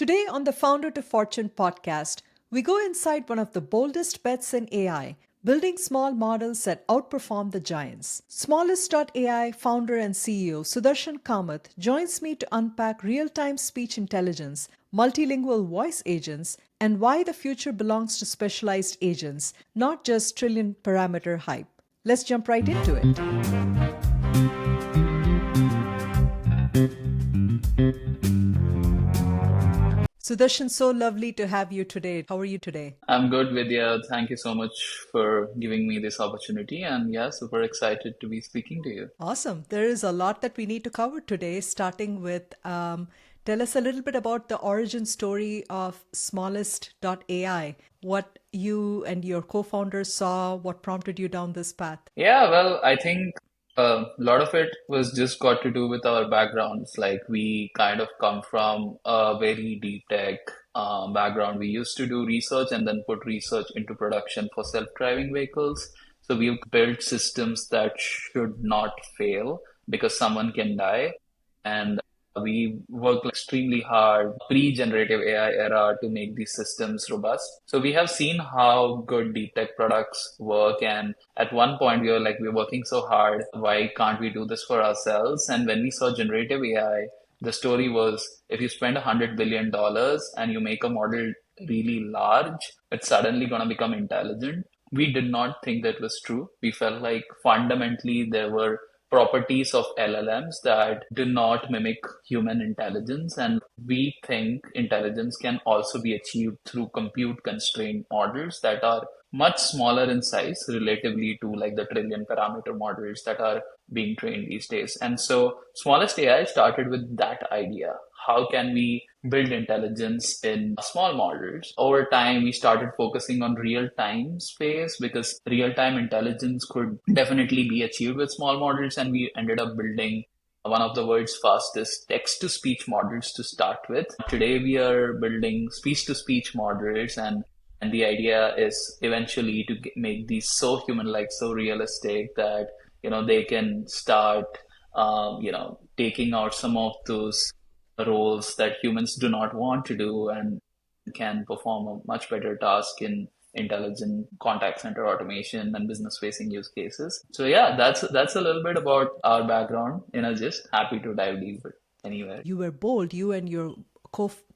Today on the Founder to Fortune podcast, we go inside one of the boldest bets in AI, building small models that outperform the giants. Smallest.ai founder and CEO Sudarshan Kamath joins me to unpack real time speech intelligence, multilingual voice agents, and why the future belongs to specialized agents, not just trillion parameter hype. Let's jump right into it. Sudarshan, so lovely to have you today. How are you today? I'm good, Vidya. Thank you so much for giving me this opportunity. And yeah, super excited to be speaking to you. Awesome. There is a lot that we need to cover today, starting with tell us a little bit about the origin story of Smallest.ai, what you and your co founders saw, what prompted you down this path. Yeah, well, I think a lot of it was just got to do with our backgrounds. Like we kind of come from a very deep tech background. We used to do research and then put research into production for self-driving vehicles. So we've built systems that should not fail because someone can die. And we worked extremely hard pre-generative AI era to make these systems robust. So we have seen how good deep tech products work. And at one point we were like, we're working so hard. Why can't we do this for ourselves? And when we saw generative AI, the story was if you spend $100 billion and you make a model really large, it's suddenly going to become intelligent. We did not think that was true. We felt like fundamentally there were properties of LLMs that do not mimic human intelligence. And we think intelligence can also be achieved through compute constrained models that are much smaller in size relatively to like the trillion parameter models that are being trained these days. And so Smallest AI started with that idea. How can we build intelligence in small models? Over time, we started focusing on real time space because real time intelligence could definitely be achieved with small models. And we ended up building one of the world's fastest text to speech models to start with. Today, we are building speech to speech models and the idea is eventually to make these so human-like, so realistic that they can start taking out some of those roles that humans do not want to do and can perform a much better task in intelligent contact center automation and business facing use cases. So yeah, that's a little bit about our background in a gist. Happy to dive deeper anywhere. You were bold, you and your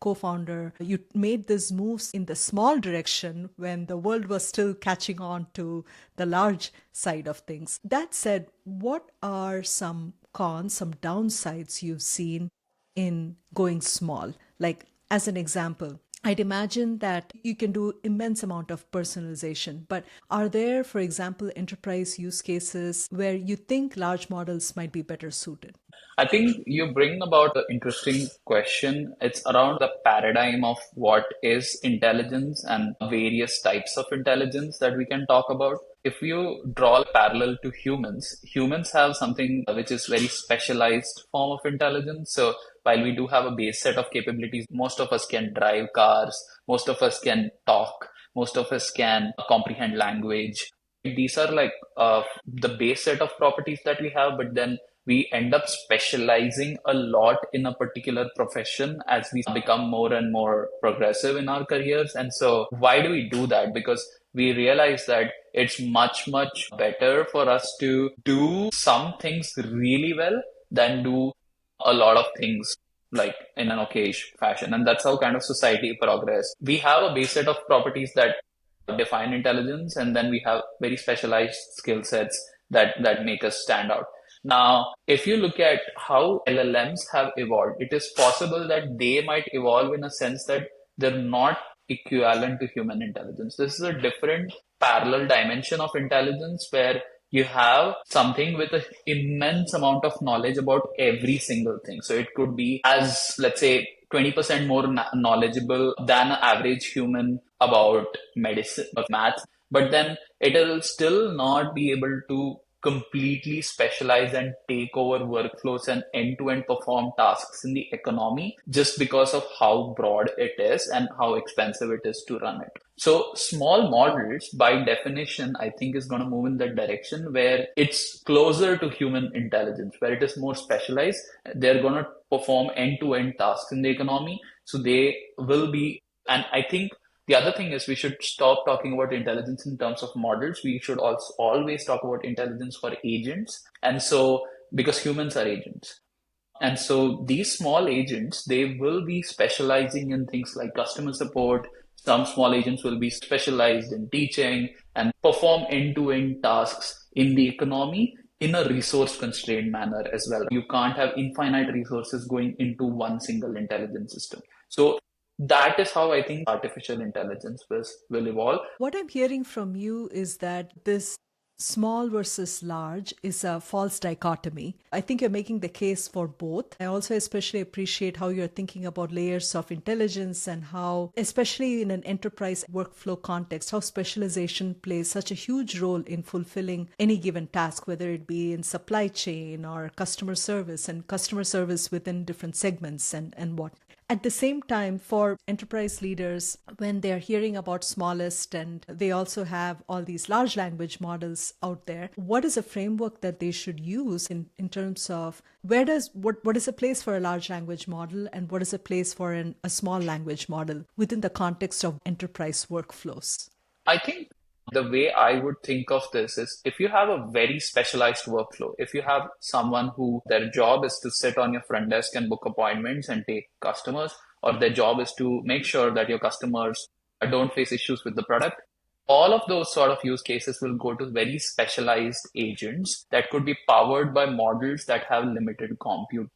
co-founder, you made these moves in the small direction when the world was still catching on to the large side of things. That said, what are some cons, some downsides you've seen in going small? Like, as an example, I'd imagine that you can do immense amount of personalization, but are there, for example, enterprise use cases where you think large models might be better suited? I think you bring about an interesting question. It's around the paradigm of what is intelligence and various types of intelligence that we can talk about. If you draw a parallel to humans, humans have something which is very specialized form of intelligence. So while we do have a base set of capabilities, most of us can drive cars, most of us can talk, most of us can comprehend language. These are like the base set of properties that we have, but then we end up specializing a lot in a particular profession as we become more and more progressive in our careers. And so why do we do that? Because we realize that it's much, much better for us to do some things really well than do a lot of things like in an okayish fashion. And that's how kind of society progress. We have a base set of properties that define intelligence, and then we have very specialized skill sets that make us stand out. Now, if you look at how LLMs have evolved, it is possible that they might evolve in a sense that they're not equivalent to human intelligence. This is a different parallel dimension of intelligence where you have something with an immense amount of knowledge about every single thing. So it could be as, let's say, 20% more knowledgeable than an average human about medicine or math, but then it'll still not be able to completely specialize and take over workflows and end-to-end perform tasks in the economy just because of how broad it is and how expensive it is to run it. So small models, by definition, I think is going to move in that direction where it's closer to human intelligence, where it is more specialized. They're going to perform end-to-end tasks in the economy. So they will be, and I think the other thing is we should stop talking about intelligence in terms of models. We should also always talk about intelligence for agents. And so, because humans are agents. And so these small agents, they will be specializing in things like customer support. Some small agents will be specialized in teaching and perform end-to-end tasks in the economy in a resource constrained manner as well. You can't have infinite resources going into one single intelligence system. So that is how I think artificial intelligence will evolve. What I'm hearing from you is that this small versus large is a false dichotomy. I think you're making the case for both. I also especially appreciate how you're thinking about layers of intelligence and how, especially in an enterprise workflow context, how specialization plays such a huge role in fulfilling any given task, whether it be in supply chain or customer service and customer service within different segments and what. At the same time, for enterprise leaders, when they're hearing about Smallest and they also have all these large language models out there, what is a framework that they should use in terms of what is a place for a large language model and what is a place for a small language model within the context of enterprise workflows? I think the way I would think of this is if you have a very specialized workflow, if you have someone who their job is to sit on your front desk and book appointments and take customers, or their job is to make sure that your customers don't face issues with the product, all of those sort of use cases will go to very specialized agents that could be powered by models that have limited compute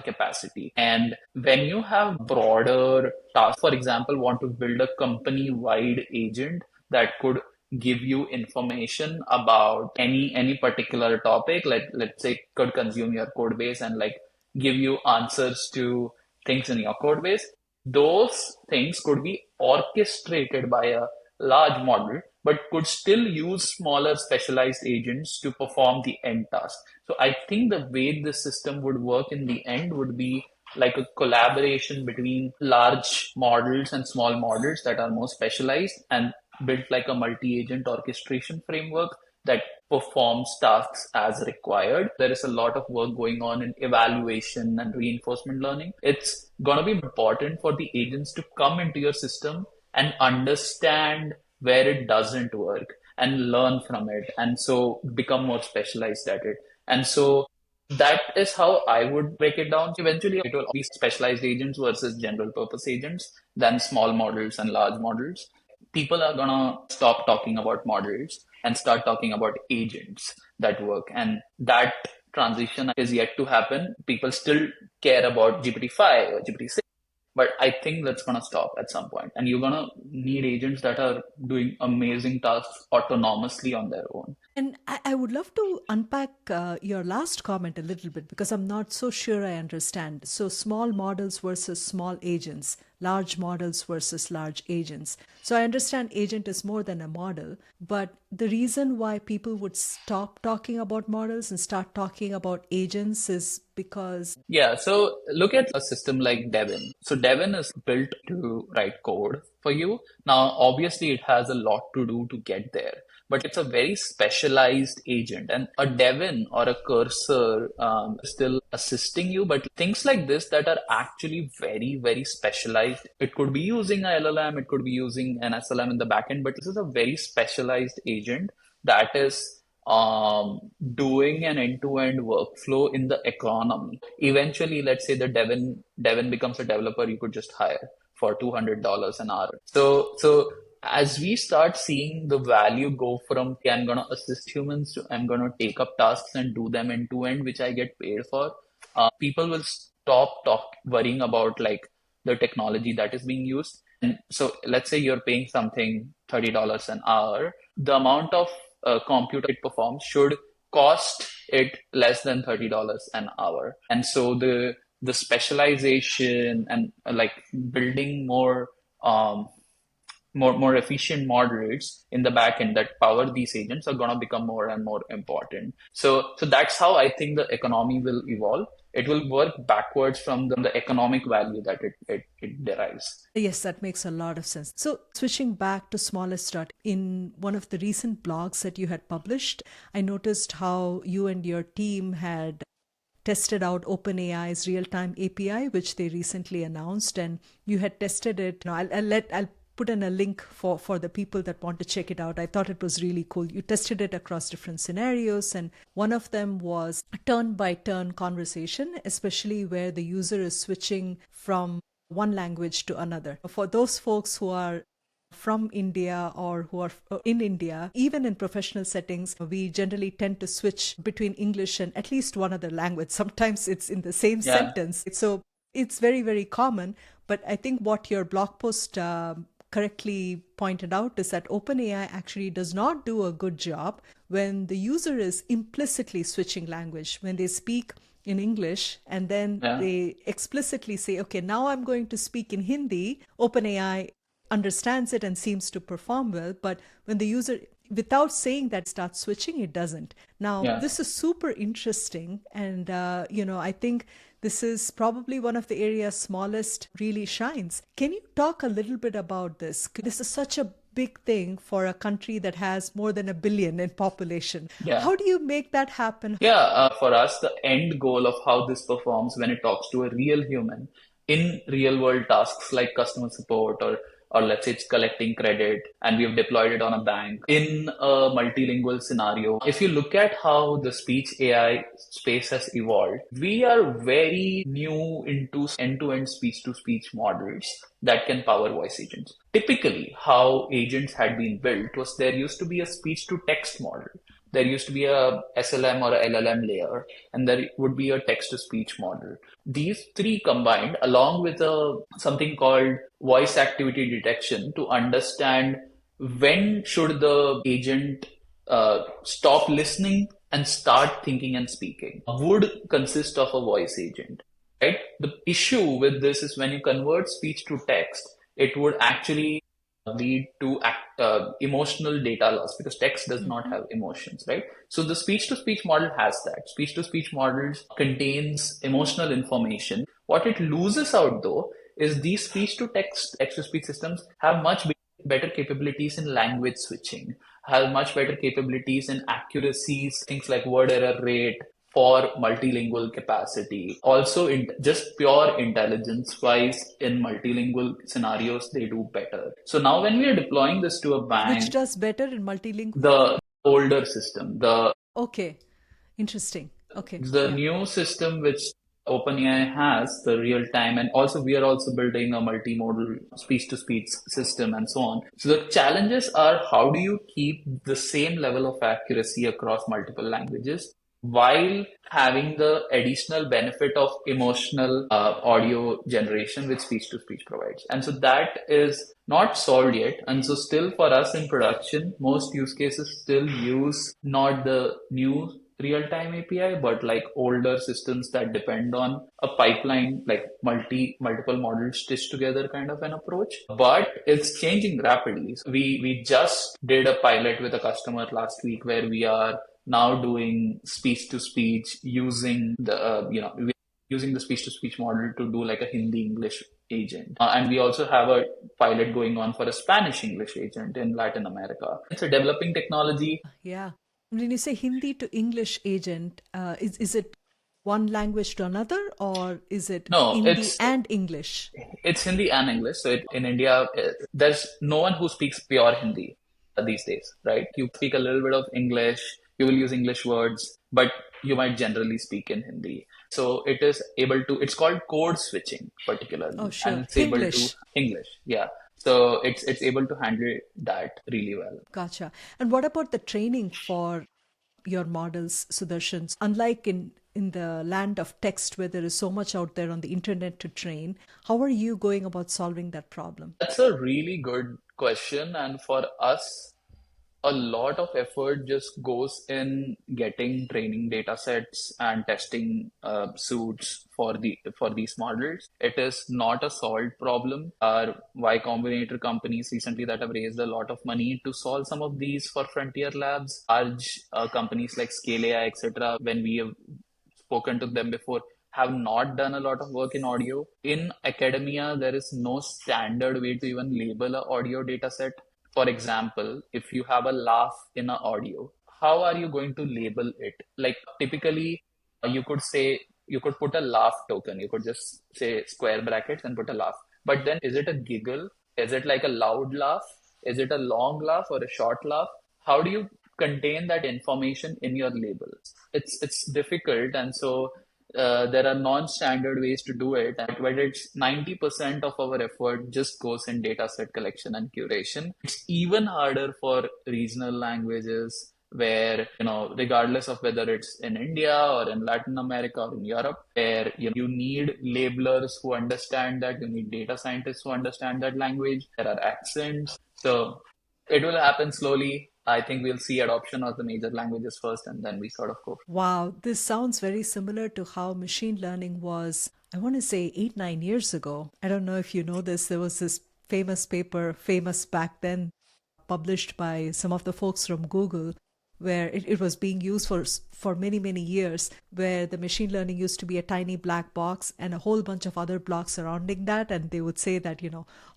capacity. And when you have broader tasks, for example, want to build a company-wide agent that could give you information about any particular topic, let's say could consume your code base and like give you answers to things in your code base, those things could be orchestrated by a large model, but could still use smaller specialized agents to perform the end task. So I think the way this system would work in the end would be like a collaboration between large models and small models that are more specialized and built like a multi-agent orchestration framework that performs tasks as required. There is a lot of work going on in evaluation and reinforcement learning. It's going to be important for the agents to come into your system and understand where it doesn't work and learn from it, and so become more specialized at it. And so that is how I would break it down. Eventually, it will be specialized agents versus general purpose agents, then small models and large models. People are gonna stop talking about models and start talking about agents that work. And that transition is yet to happen. People still care about GPT-5 or GPT-6, but I think that's gonna stop at some point. And you're gonna need agents that are doing amazing tasks autonomously on their own. And I would love to unpack your last comment a little bit because I'm not so sure I understand. So, small models versus small agents, large models versus large agents. So, I understand agent is more than a model, but the reason why people would stop talking about models and start talking about agents is because. Yeah, so look at a system like Devin. So Devin is built to write code for you. Now, obviously, it has a lot to do to get there, but it's a very specialized agent. And a Devin or a cursor is still assisting you, but things like this that are actually very, very specialized. It could be using a LLM, it could be using an SLM in the backend, but this is a very specialized agent that is doing an end-to-end workflow in the economy. Eventually, let's say the Devin becomes a developer you could just hire for $200 an hour. So as we start seeing the value go from, okay, I'm gonna assist humans to I'm gonna take up tasks and do them end to end, which I get paid for, people will stop worrying about like the technology that is being used. And so let's say you're paying something $30 an hour, the amount of compute it performs should cost it less than $30 an hour. And so the specialization and like building more efficient models in the backend that power these agents are going to become more and more important. So that's how I think the economy will evolve. It will work backwards from the economic value that it derives. Yes, that makes a lot of sense. So, switching back to Smallest, in one of the recent blogs that you had published, I noticed how you and your team had tested out OpenAI's real-time API, which they recently announced, and you had tested it. I'll put in a link for the people that want to check it out. I thought it was really cool. You tested it across different scenarios, and one of them was a turn by turn conversation, especially where the user is switching from one language to another. For those folks who are from India or who are in India, even in professional settings, we generally tend to switch between English and at least one other language. Sometimes it's in the same Yeah. sentence. So it's very, very common. But I think what your blog post correctly pointed out is that OpenAI actually does not do a good job when the user is implicitly switching language, when they speak in English and then Yeah. they explicitly say, okay, now I'm going to speak in Hindi. OpenAI understands it and seems to perform well. But when the user, without saying that, starts switching, it doesn't. Now, Yeah. this is super interesting. And, I think this is probably one of the areas Smallest really shines. Can you talk a little bit about this? This is such a big thing for a country that has more than 1 billion in population. Yeah. How do you make that happen? Yeah, for us, the end goal of how this performs when it talks to a real human in real world tasks like customer support or let's say it's collecting credit and we've deployed it on a bank in a multilingual scenario. If you look at how the speech AI space has evolved, we are very new into end-to-end speech-to-speech models that can power voice agents. Typically, how agents had been built was there used to be a speech-to-text model. There used to be a SLM or a LLM layer, and there would be a text to speech model. These three combined, along with something called voice activity detection to understand when should the agent stop listening and start thinking and speaking, would consist of a voice agent. Right? The issue with this is when you convert speech to text, it would actually lead to emotional data loss because text does not Mhm. have emotions, right? So the speech to speech model has that. Speech to speech models contains emotional information. What it loses out though is these speech to text to speech systems have much better capabilities in language switching, have much better capabilities in accuracies, things like word error rate, for multilingual capacity. Also, in just pure intelligence wise, in multilingual scenarios, they do better. So now, when we are deploying this to a Which bank, does better in multilingual? the older system, Okay, interesting. Okay, the yeah. new system which OpenAI has, the real time, and also we are also building a multimodal speech to speech system and so on. So the challenges are how do you keep the same level of accuracy across multiple languages while having the additional benefit of emotional audio generation which speech to speech provides. And so that is not solved yet. And so still for us in production, most use cases still use not the new real-time API, but like older systems that depend on a pipeline, like multiple models stitched together kind of an approach. But it's changing rapidly. So we just did a pilot with a customer last week where we are now doing speech to speech using using the speech to speech model to do like a Hindi English agent. And we also have a pilot going on for a Spanish English agent in Latin America. It's a developing technology. Yeah. When you say Hindi to English agent, is it one language to another, or is it No, Hindi and English? it's Hindi and English. So in India, there's no one who speaks pure Hindi these days, right? You speak a little bit of English, you will use English words, but you might generally speak in Hindi. So it is able to, it's called code switching Oh, particularly, and sure. it's able to Hinglish. English, yeah. So it's able to handle that really well. Gotcha. And what about the training for your models, Sudarshan? Unlike in the land of text where there is so much out there on the internet to train, how are you going about solving that problem? That's a really good question, and for us, a lot of effort just goes in getting training data sets and testing suits for these models. It is not a solved problem. Our Y Combinator companies recently that have raised a lot of money to solve some of these for frontier labs, large companies like Scale AI, etc. When we have spoken to them before, have not done a lot of work in audio. In academia, there is no standard way to even label a audio data set. For example, if you have a laugh in a audio, how are you going to label it? Like typically, you could say you could put a laugh token. You could just say square brackets and put a laugh. But then is it a giggle? Is it like a loud laugh? Is it a long laugh or a short laugh? How do you contain that information in your labels? It's difficult, and so there are non-standard ways to do it. But it's 90% of our effort just goes in data set collection and curation. It's even harder for regional languages where, regardless of whether it's in India or in Latin America or in Europe, where you need labelers who understand that, you need data scientists who understand that language, there are accents. So it will happen slowly. I think we'll see adoption of the major languages first, and then we sort of go. Wow, this sounds very similar to how machine learning was, I want to say 8, 9 years ago. I don't know if you know this. There was this famous paper, famous back then, published by some of the folks from Google, where it was being used for many, many years, where the machine learning used to be a tiny black box and a whole bunch of other blocks surrounding that. And they would say that,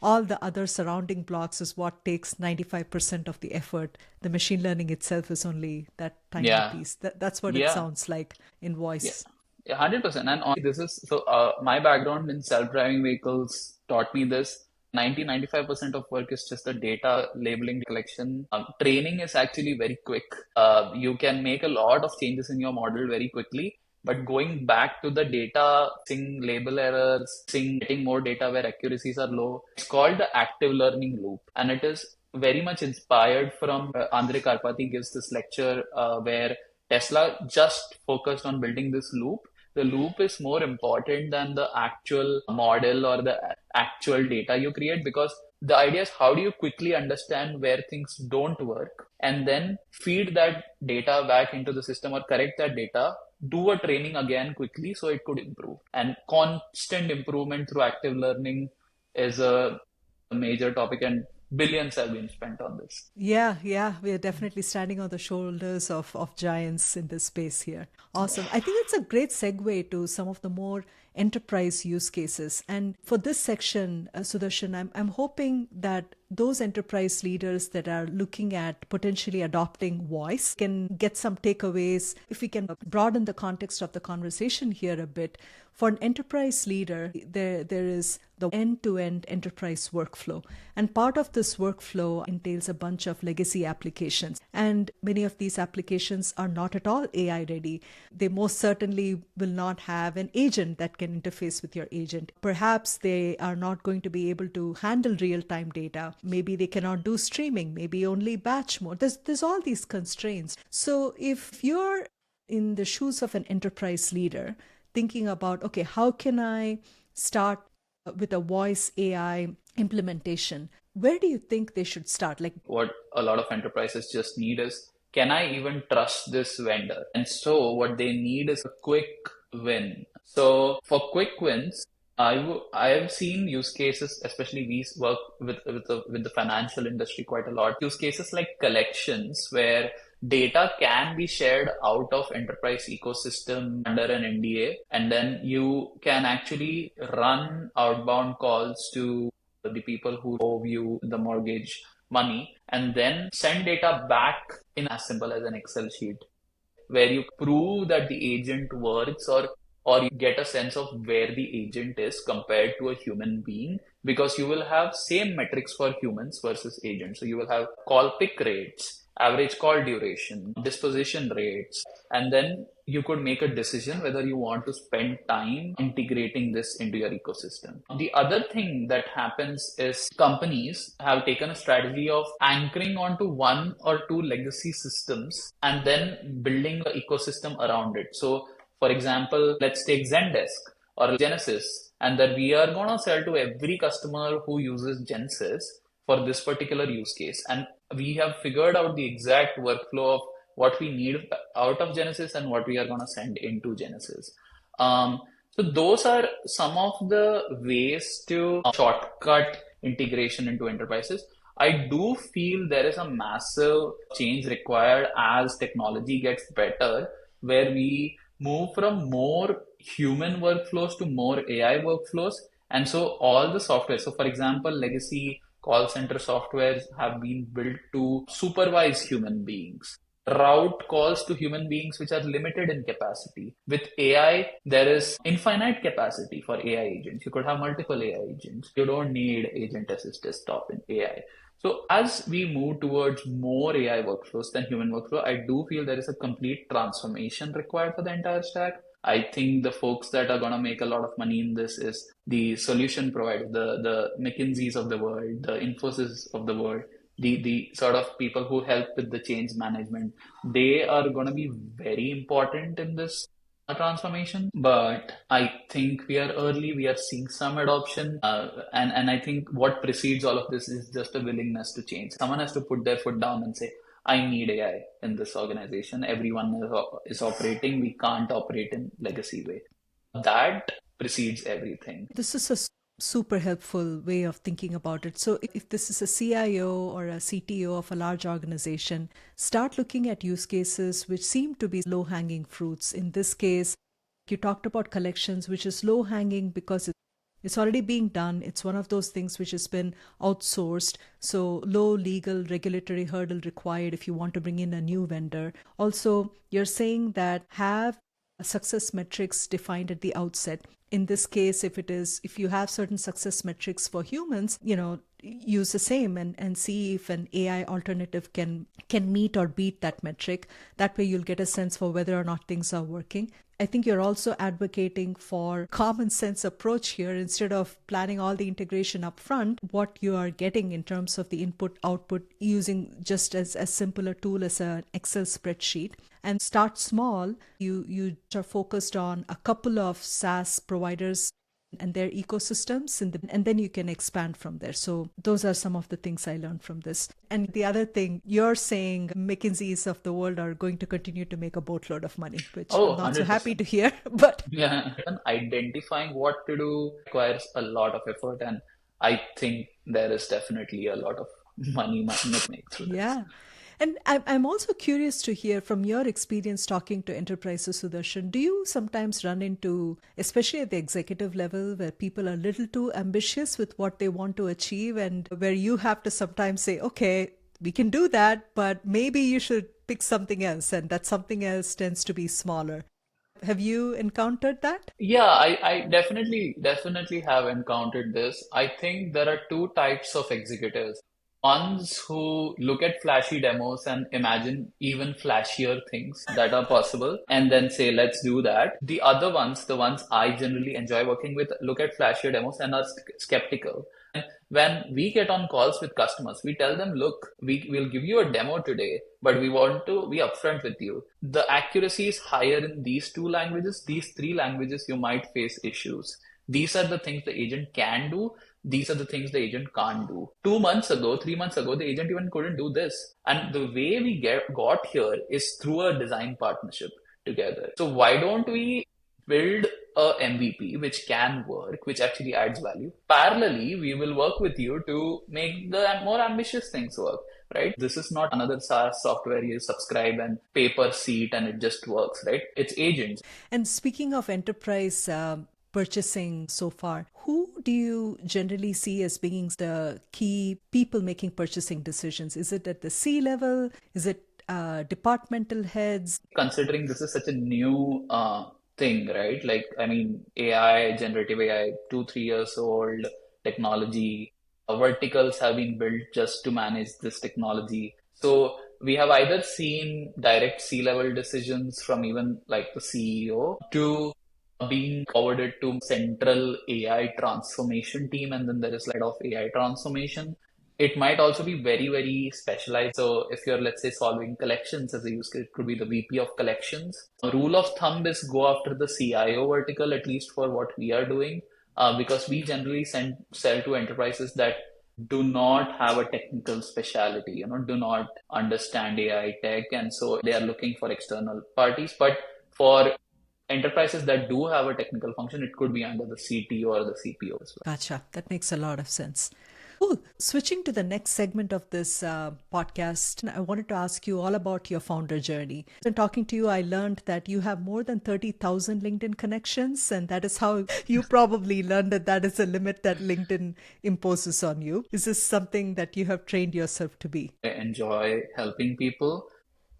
all the other surrounding blocks is what takes 95% of the effort. The machine learning itself is only that tiny Yeah, piece. That's what it yeah, sounds like in yeah. voice. Yeah, 100%. And this is so my background in self-driving vehicles taught me this. 90-95% of work is just the data labeling collection. Training is actually very quick. You can make a lot of changes in your model very quickly, but going back to the data, seeing label errors, seeing getting more data where accuracies are low, it's called the active learning loop. And it is very much inspired from Andre Karpathy gives this lecture where Tesla just focused on building this loop. The loop is more important than the actual model or the actual data you create, because the idea is how do you quickly understand where things don't work and then feed that data back into the system or correct that data, do a training again quickly so it could improve. And constant improvement through active learning is a major topic, and billions have been spent on this. Yeah, yeah, we are definitely standing on the shoulders of giants in this space here. Awesome. I think it's a great segue to some of the more enterprise use cases. And for this section, Sudarshan, I'm hoping that those enterprise leaders that are looking at potentially adopting voice can get some takeaways. If we can broaden the context of the conversation here a bit, for an enterprise leader, there is the end-to-end enterprise workflow. And part of this workflow entails a bunch of legacy applications. And many of these applications are not at all AI ready. They most certainly will not have an agent that can interface with your agent. Perhaps they are not going to be able to handle real-time data. Maybe they cannot do streaming, maybe only batch mode. There's all these constraints. So if you're in the shoes of an enterprise leader, thinking about, okay, how can I start with a voice AI implementation? Where do you think they should start? Like, What a lot of enterprises just need is, can I even trust this vendor? And so what they need is a quick win. So for quick wins, I have seen use cases, especially we work with the financial industry quite a lot. Use cases like collections where data can be shared out of enterprise ecosystem under an NDA, and then you can actually run outbound calls to the people who owe you the mortgage money, and then send data back in as simple as an Excel sheet where you prove that the agent works, or you get a sense of where the agent is compared to a human being, because you will have same metrics for humans versus agents. So you will have call pick rates, average call duration, disposition rates, and then you could make a decision whether you want to spend time integrating this into your ecosystem. The other thing that happens is companies have taken a strategy of anchoring onto one or two legacy systems and then building the ecosystem around it. So, for example, let's take Zendesk or Genesis, and that we are going to sell to every customer who uses Genesis for this particular use case. And we have figured out the exact workflow of what we need out of Genesis and what we are going to send into Genesis. So those are some of the ways to shortcut integration into enterprises. I do feel there is a massive change required as technology gets better, where we move from more human workflows to more AI workflows. And so all the software, so for example, legacy call center softwares have been built to supervise human beings. route calls to human beings which are limited in capacity. With AI, there is infinite capacity for AI agents. You could have multiple AI agents. You don't need agent assist desktop in AI. So as we move towards more AI workflows than human workflow, I do feel there is a complete transformation required for the entire stack. I think the folks that are going to make a lot of money in this is the solution providers, the McKinseys of the world, the Infosys of the world, the sort of people who help with the change management. They are going to be very important in this transformation, but I think we are early. We are seeing some adoption, and I think what precedes all of this is just a willingness to change. Someone has to put their foot down and say, I need AI in this organization. Everyone is operating. We can't operate in legacy way. That precedes everything. This is a super helpful way of thinking about it. So, if this is a CIO or a CTO of a large organization, start looking at use cases which seem to be low hanging fruits. In this case, you talked about collections, which is low hanging because it's already being done. It's one of those things which has been outsourced. So, low legal regulatory hurdle required if you want to bring in a new vendor. Also, you're saying that have success metrics defined at the outset. In this case, if you have certain success metrics for humans, use the same and see if an AI alternative can meet or beat that metric. That way you'll get a sense for whether or not things are working. I think you're also advocating for common sense approach here. Instead of planning all the integration up front, what you are getting in terms of the input output using just as simple a tool as an Excel spreadsheet, and start small. You are focused on a couple of SaaS providers and their ecosystems, and then you can expand from there. So those are some of the things I learned from this. And the other thing, you're saying McKinsey's of the world are going to continue to make a boatload of money, which Oh, I'm not so happy 100%. to hear. But Yeah, and identifying what to do requires a lot of effort, and I think there is definitely a lot of money to make through this. yeah. And I'm also curious to hear from your experience talking to enterprises, Sudarshan. Do you sometimes run into, especially at the executive level, where people are a little too ambitious with what they want to achieve, and where you have to sometimes say, okay, we can do that, but maybe you should pick something else, and that something else tends to be smaller. Have you encountered that? Yeah, I definitely have encountered this. I think there are two types of executives. Ones who look at flashy demos and imagine even flashier things that are possible and then say, let's do that. The other ones, the ones I generally enjoy working with, look at flashier demos and are skeptical. And when we get on calls with customers, we tell them, look, we will give you a demo today, but we want to be upfront with you. The accuracy is higher in these two languages. These three languages, you might face issues. These are the things the agent can do. These are the things the agent can't do. 2 months ago, 3 months ago, the agent even couldn't do this. And the way we got here is through a design partnership together. So why don't we build a MVP which can work, which actually adds value? Parallelly, we will work with you to make the more ambitious things work. Right? This is not another SaaS software you subscribe and pay per seat and it just works, right? It's agents. And speaking of enterprise purchasing so far, who do you generally see as being the key people making purchasing decisions? Is it at the C level? Is it departmental heads? Considering this is such a new thing, right? Like, I mean, AI, generative AI, 2, 3 years old technology, verticals have been built just to manage this technology. So we have either seen direct C-level decisions from even like the CEO to being forwarded to central AI transformation team, and then there is like of AI transformation. It might also be very, very specialized. So if you're, let's say, solving collections as a use case, it could be the VP of collections. A rule of thumb is go after the CIO vertical, at least for what we are doing, because we generally sell to enterprises that do not have a technical specialty, do not understand AI tech. And so they are looking for external parties. But for enterprises that do have a technical function, it could be under the CTO or the CPO as well. Gotcha. That makes a lot of sense. Cool. Switching to the next segment of this podcast, I wanted to ask you all about your founder journey. In talking to you, I learned that you have more than 30,000 LinkedIn connections, and that is how you probably learned that is a limit that LinkedIn imposes on you. Is this something that you have trained yourself to be? I enjoy helping people.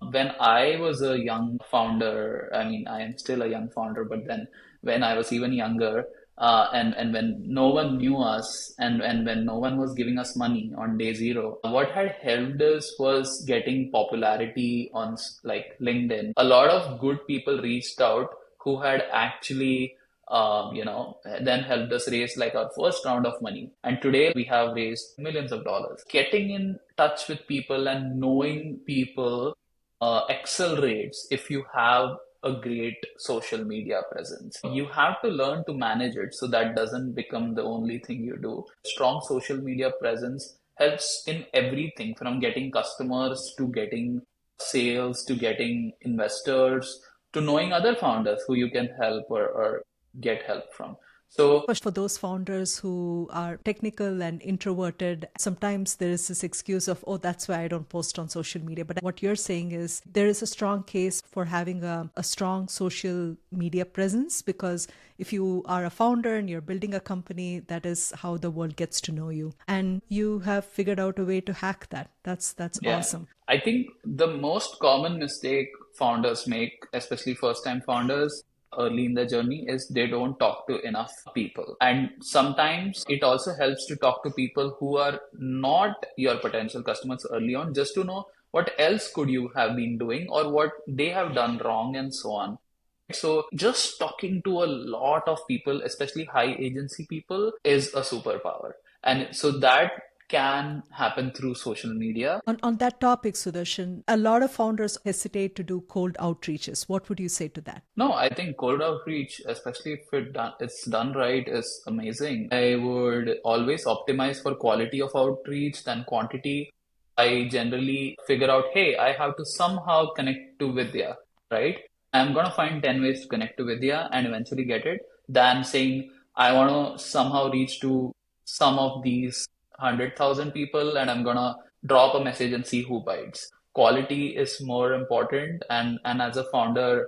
When I was a young founder, I mean, I am still a young founder, but then when I was even younger, and when no one knew us, and when no one was giving us money on day zero, what had helped us was getting popularity on like LinkedIn. A lot of good people reached out who had actually then helped us raise like our first round of money. And today we have raised millions of dollars. Getting in touch with people and knowing people accelerates if you have a great social media presence. You have to learn to manage it so that doesn't become the only thing you do. Strong social media presence helps in everything from getting customers to getting sales to getting investors to knowing other founders who you can help or get help from. So For those founders who are technical and introverted, sometimes there is this excuse of, oh, that's why I don't post on social media. But what you're saying is there is a strong case for having a strong social media presence, because if you are a founder and you're building a company, that is how the world gets to know you. And you have figured out a way to hack that. That's yeah, awesome. I think the most common mistake founders make, especially first time founders, early in the journey is they don't talk to enough people. And sometimes it also helps to talk to people who are not your potential customers early on, just to know what else could you have been doing or what they have done wrong and so on. So just talking to a lot of people, especially high agency people, is a superpower. And so that can happen through social media. On that topic, Sudarshan, a lot of founders hesitate to do cold outreaches. What would you say to that? No, I think cold outreach, especially if it's done right, is amazing. I would always optimize for quality of outreach than quantity. I generally figure out, hey, I have to somehow connect to Vidya, right? I'm gonna find 10 ways to connect to Vidya and eventually get it, than saying I want to somehow reach to some of these 100,000 people and I'm gonna drop a message and see who bites. Quality is more important, and as a founder,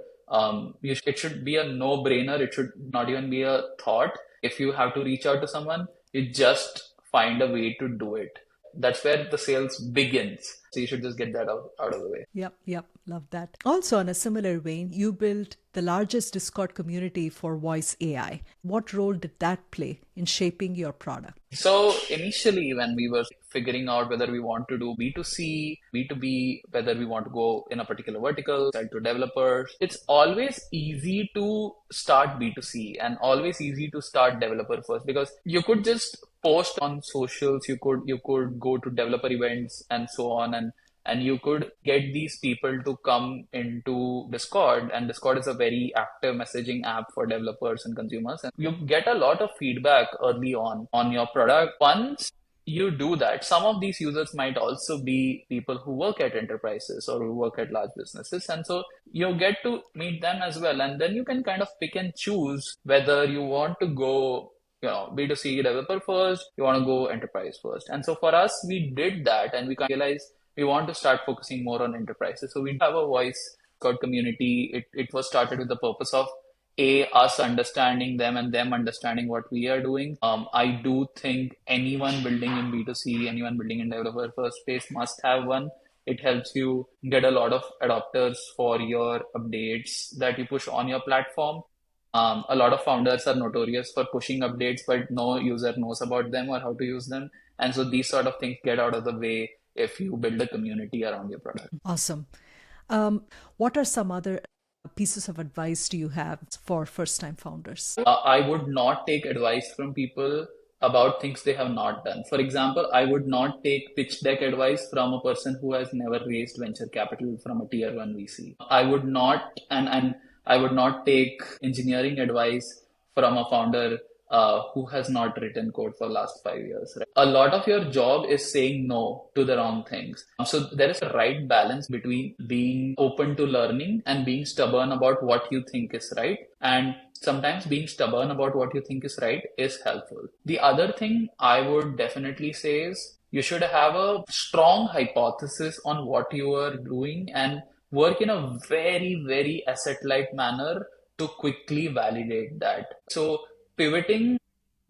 it should be a no-brainer. It should not even be a thought. If you have to reach out to someone, you just find a way to do it. That's where the sales begins. So you should just get that out of the way. Yep, yep, love that. Also, on a similar vein, you built the largest Discord community for voice AI. What role did that play in shaping your product? So initially, when we were figuring out whether we want to do B2C, B2B, whether we want to go in a particular vertical, sell to developers, it's always easy to start B2C and always easy to start developer first, because you could just post on socials, you could go to developer events and so on, and you could get these people to come into Discord. And Discord is a very active messaging app for developers and consumers. And you get a lot of feedback early on your product. Once you do that, some of these users might also be people who work at enterprises or who work at large businesses. And so you get to meet them as well. And then you can kind of pick and choose whether you want to go B2C developer first, you want to go enterprise first. And so for us, we did that and we realized we want to start focusing more on enterprises. So we have a voice code community. It was started with the purpose of us understanding them and them understanding what we are doing. I do think anyone building in B2C, anyone building in developer first space must have one. It helps you get a lot of adopters for your updates that you push on your platform. A lot of founders are notorious for pushing updates, but no user knows about them or how to use them. And so these sort of things get out of the way if you build a community around your product. Awesome. What are some other pieces of advice do you have for first time founders? I would not take advice from people about things they have not done. For example, I would not take pitch deck advice from a person who has never raised venture capital from a tier one VC. I would not, and I would not take engineering advice from a founder who has not written code for the last 5 years. Right? A lot of your job is saying no to the wrong things. So there is a right balance between being open to learning and being stubborn about what you think is right. And sometimes being stubborn about what you think is right is helpful. The other thing I would definitely say is you should have a strong hypothesis on what you are doing and work in a very, very asset-light manner to quickly validate that. So pivoting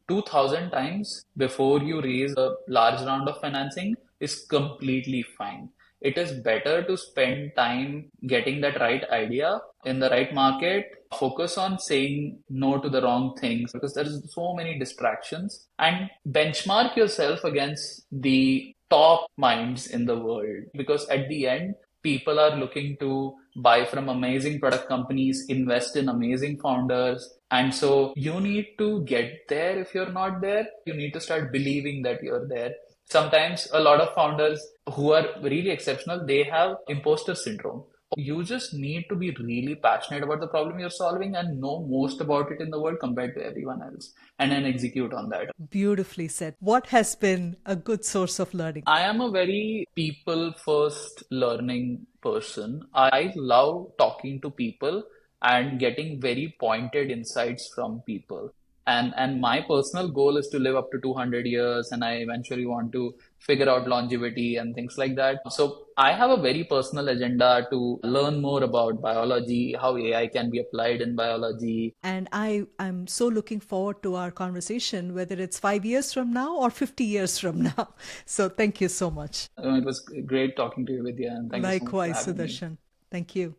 2000 times before you raise a large round of financing is completely fine. it is better to spend time getting that right idea in the right market, focus on saying no to the wrong things because there's so many distractions, and benchmark yourself against the top minds in the world, because at the end people are looking to buy from amazing product companies, invest in amazing founders. And so you need to get there. If you're not there, you need to start believing that you're there. Sometimes a lot of founders who are really exceptional, they have imposter syndrome. You just need to be really passionate about the problem you're solving and know most about it in the world compared to everyone else, and then execute on that. Beautifully said. What has been a good source of learning? I am a very people first learning person. I love talking to people and getting very pointed insights from people. And my personal goal is to live up to 200 years, and I eventually want to figure out longevity and things like that. So I have a very personal agenda to learn more about biology, how AI can be applied in biology. And I'm so looking forward to our conversation, whether it's 5 years from now or 50 years from now. So thank you so much. It was great talking to you, Vidya, and thank you so much for Likewise, having me. Sudarshan. Thank you.